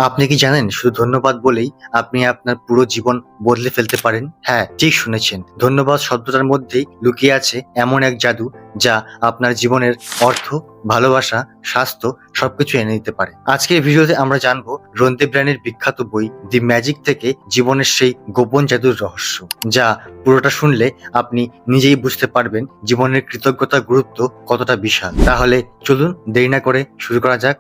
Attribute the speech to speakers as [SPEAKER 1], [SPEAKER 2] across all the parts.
[SPEAKER 1] আপনি কি জানেন শুধু ধন্যবাদ বলেই আপনি আপনার পুরো জীবন বদলে ফেলতে পারেন? হ্যাঁ, ঠিক শুনেছেন। ধন্যবাদ শব্দটার মধ্যেই লুকিয়ে আছে এমন এক জাদু যা আপনার জীবনের অর্থ, ভালোবাসা, স্বাস্থ্য সবকিছু এনে দিতে পারে। আজকের ভিডিওতে আমরা জানবো রন্দে ব্র্যানের বিখ্যাত বই দি ম্যাজিক থেকে জীবনের সেই গোপন জাদুর রহস্য, যা পুরোটা শুনলে আপনি নিজেই বুঝতে পারবেন জীবনের কৃতজ্ঞতার গুরুত্ব কতটা বিশাল। তাহলে চলুন দেরি না করে শুরু করা যাক।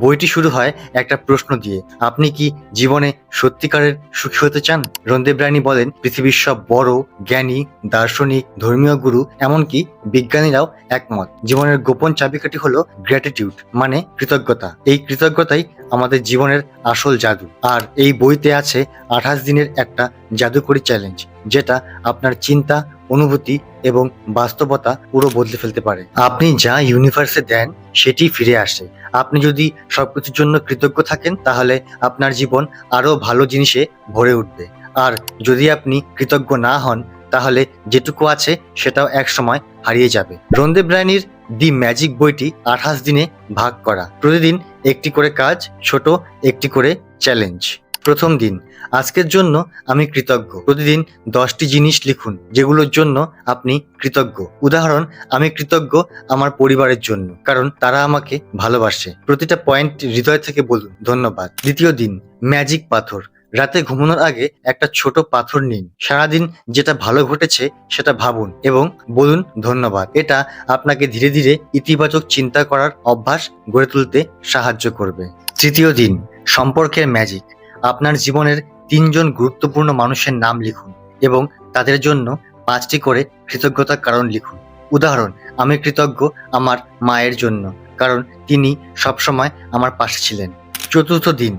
[SPEAKER 1] বইটি শুরু হয় একটা প্রশ্ন দিয়ে, আপনি কি জীবনে সত্যিকারের সুখী হতে চান? রন্দে ব্র্যানি বলেন, পৃথিবীর সব বড় জ্ঞানী, দার্শনিক, ধর্মীয় গুরু, এমনকি বিজ্ঞানীরাও একমত, জীবনের গোপন চাবিকাঠি হলো গ্র্যাটিটিউড, মানে কৃতজ্ঞতা। এই কৃতজ্ঞতাই আমাদের জীবনের আসল জাদু। আর এই বইতে আছে 28 দিনের একটা জাদুকরী চ্যালেঞ্জ, যেটা আপনার চিন্তা, অনুভূতি এবং বাস্তবতা পুরো বদলে ফেলতে পারে। আপনি যা ইউনিভার্সে দেন সেটি ফিরে আসে। আপনি যদি সবকিছুর জন্য কৃতজ্ঞ থাকেন, তাহলে আপনার জীবন আরো ভালো জিনিসে ভরে উঠবে। আর যদি আপনি কৃতজ্ঞ না হন, তাহলে যেটুকু আছে সেটাও একসময় হারিয়ে যাবে। রন্দে ব্র্যানির দি ম্যাজিক বইটি 28 দিনে ভাগ করা, প্রতিদিন একটি করে কাজ, ছোট একটি করে চ্যালেঞ্জ। প্রথম দিন, আজকের জন্য আমি কৃতজ্ঞ। প্রতিদিন 10টি জিনিস লিখুন যেগুলোর জন্য আপনি কৃতজ্ঞ। উদাহরণ, আমি কৃতজ্ঞ আমার পরিবারের জন্য, কারণ তারা আমাকে ভালোবাসে। প্রতিটা পয়েন্ট হৃদয় থেকে বলুন ধন্যবাদ। দ্বিতীয় দিন, ম্যাজিক পাথর। রাতে ঘুমানোর আগে একটা ছোট পাথর নিন। সারাদিন যেটা ভালো ঘটেছে সেটা ভাবুন এবং বলুন ধন্যবাদ। এটা আপনাকে ধীরে ধীরে ইতিবাচক চিন্তা করার অভ্যাস গড়ে তুলতে সাহায্য করবে। তৃতীয় দিন, সম্পর্কের ম্যাজিক। আপনার জীবনের 3জন গুরুত্বপূর্ণ মানুষের নাম লিখুন এবং তাদের জন্য 5টি করে কৃতজ্ঞতার কারণ লিখুন। উদাহরণ, আমি কৃতজ্ঞ আমার মায়ের জন্য, কারণ তিনি সবসময় আমার পাশে ছিলেন। চতুর্থ দিন,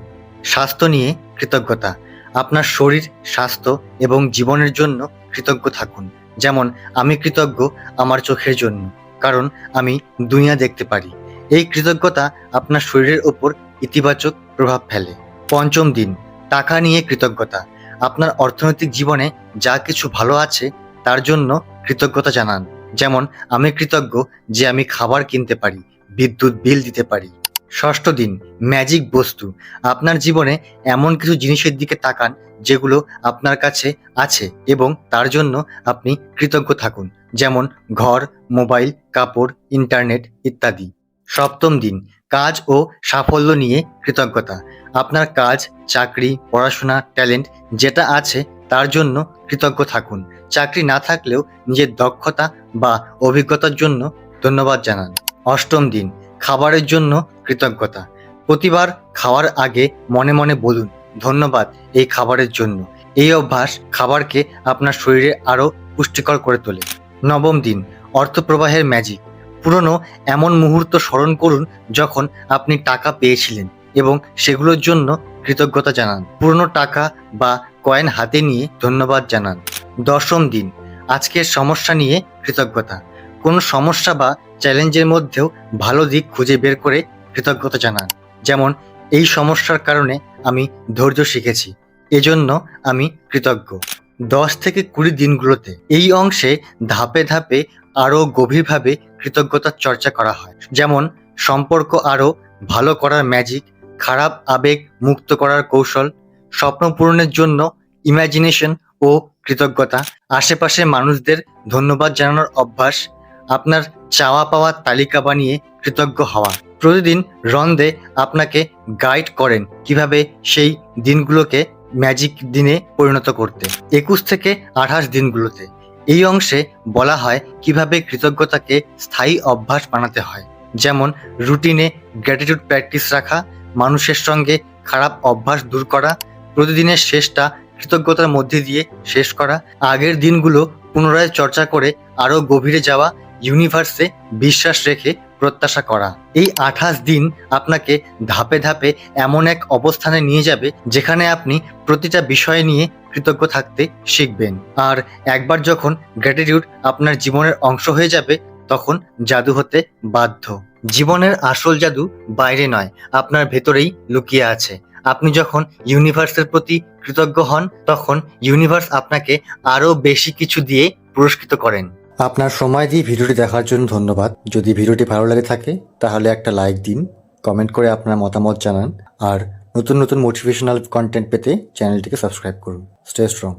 [SPEAKER 1] স্বাস্থ্য নিয়ে কৃতজ্ঞতা। আপনার শরীর, স্বাস্থ্য এবং জীবনের জন্য কৃতজ্ঞ থাকুন। যেমন, আমি কৃতজ্ঞ আমার চোখের জন্য, কারণ আমি দুনিয়া দেখতে পারি। এই কৃতজ্ঞতা আপনার শরীরের ওপর ইতিবাচক প্রভাব ফেলে। পঞ্চম দিন, টাকা নিয়ে কৃতজ্ঞতা। আপনার অর্থনৈতিক জীবনে যা কিছু ভালো আছে তার জন্য কৃতজ্ঞতা জানান। যেমন, আমি কৃতজ্ঞ যে আমি খাবার কিনতে পারি, বিদ্যুৎ বিল দিতে পারি। ষষ্ঠ দিন, ম্যাজিক বস্তু। আপনার জীবনে এমন কিছু জিনিসের দিকে তাকান যেগুলো আপনার কাছে আছে এবং তার জন্য আপনি কৃতজ্ঞ থাকুন। যেমন ঘর, মোবাইল, কাপড়, ইন্টারনেট ইত্যাদি। সপ্তম দিন, কাজ ও সাফল্য নিয়ে কৃতজ্ঞতা। আপনার কাজ, চাকরি, পড়াশোনা, ট্যালেন্ট যেটা আছে তার জন্য কৃতজ্ঞ থাকুন। চাকরি না থাকলেও নিজের দক্ষতা বা অভিজ্ঞতার জন্য ধন্যবাদ জানান। অষ্টম দিন, খাবারের জন্য কৃতজ্ঞতা। প্রতিবার খাওয়ার আগে মনে মনে বলুন ধন্যবাদ এই খাবারের জন্য। এই অভ্যাস খাবারকে আপনার শরীরে আরো পুষ্টিকর করে তোলে। নবম দিন, অর্থপ্রবাহের ম্যাজিক। পুরনো এমন মুহূর্ত স্মরণ করুন যখন আপনি টাকা পেয়েছিলেন এবং সেগুলোর জন্য কৃতজ্ঞতা জানান। পুরনো টাকা বা কয়েন হাতে নিয়ে ধন্যবাদ জানান। দশম দিন, আজকের সমস্যা নিয়ে কৃতজ্ঞতা। কোনো সমস্যা বা চ্যালেঞ্জের মধ্যেও ভালো দিক খুঁজে বের করে কৃতজ্ঞতা জানান। যেমন, এই সমস্যার কারণে আমি ধৈর্য শিখেছি, এজন্য আমি কৃতজ্ঞ। 10 থেকে 20 দিনগুলোতে এই অংশে ধাপে ধাপে আরো গভীরভাবে কৃতজ্ঞতার চর্চা করা হয়। যেমন, সম্পর্ক আরো ভালো করার ম্যাজিক, খারাপ আবেগ মুক্ত করার কৌশল, স্বপ্ন পূরণের জন্য ইমাজিনেশন ও কৃতজ্ঞতা, আশেপাশের মানুষদের ধন্যবাদ জানানোর অভ্যাস, আপনার চাওয়া পাওয়ার তালিকা বানিয়ে কৃতজ্ঞ হওয়া। প্রতিদিন রন্দে আপনাকে গাইড করেন কিভাবে সেই দিনগুলোকে ম্যাজিক দিনে পরিণত করতে। 21 থেকে 28 দিনগুলোতে এই অংশে বলা হয় কিভাবে কৃতজ্ঞতাকে স্থায়ী অভ্যাস বানাতে হয়। যেমন, রুটিনে গ্র্যাটিটিউড প্র্যাকটিস রাখা, মানুষের সঙ্গে খারাপ অভ্যাস দূর করা, প্রতিদিনের শেষটা কৃতজ্ঞতার মধ্যে দিয়ে শেষ করা, আগের দিনগুলো পুনরায় চর্চা করে আরো গভীরে যাওয়া, ইউনিভার্সে বিশ্বাস রেখে প্রত্যাশা করা। এই 28 দিন আপনাকে ধাপে ধাপে এমন এক অবস্থানে নিয়ে যাবে যেখানে আপনি প্রতিটা বিষয় নিয়ে কৃতজ্ঞ থাকতে শিখবেন। আর একবার যখন গ্র্যাটিটিউড আপনার জীবনের অংশ হয়ে যাবে, তখন জাদু হতে বাধ্য। জীবনের আসল জাদু বাইরে নয়, আপনার ভেতরেই লুকিয়ে আছে। আপনি যখন ইউনিভার্সের প্রতি কৃতজ্ঞ হন, তখন ইউনিভার্স আপনাকে আরো বেশি কিছু দিয়ে পুরস্কৃত করেন। আপনার সময় দিয়ে ভিডিওটি দেখার জন্য ধন্যবাদ। যদি ভিডিওটি ভালো লাগে থাকে তাহলে একটা লাইক দিন, কমেন্ট করে আপনার মতামত জানান আর নতুন নতুন মোটিভেশনাল কন্টেন্ট পেতে চ্যানেলটিকে সাবস্ক্রাইব করুন। Stay strong.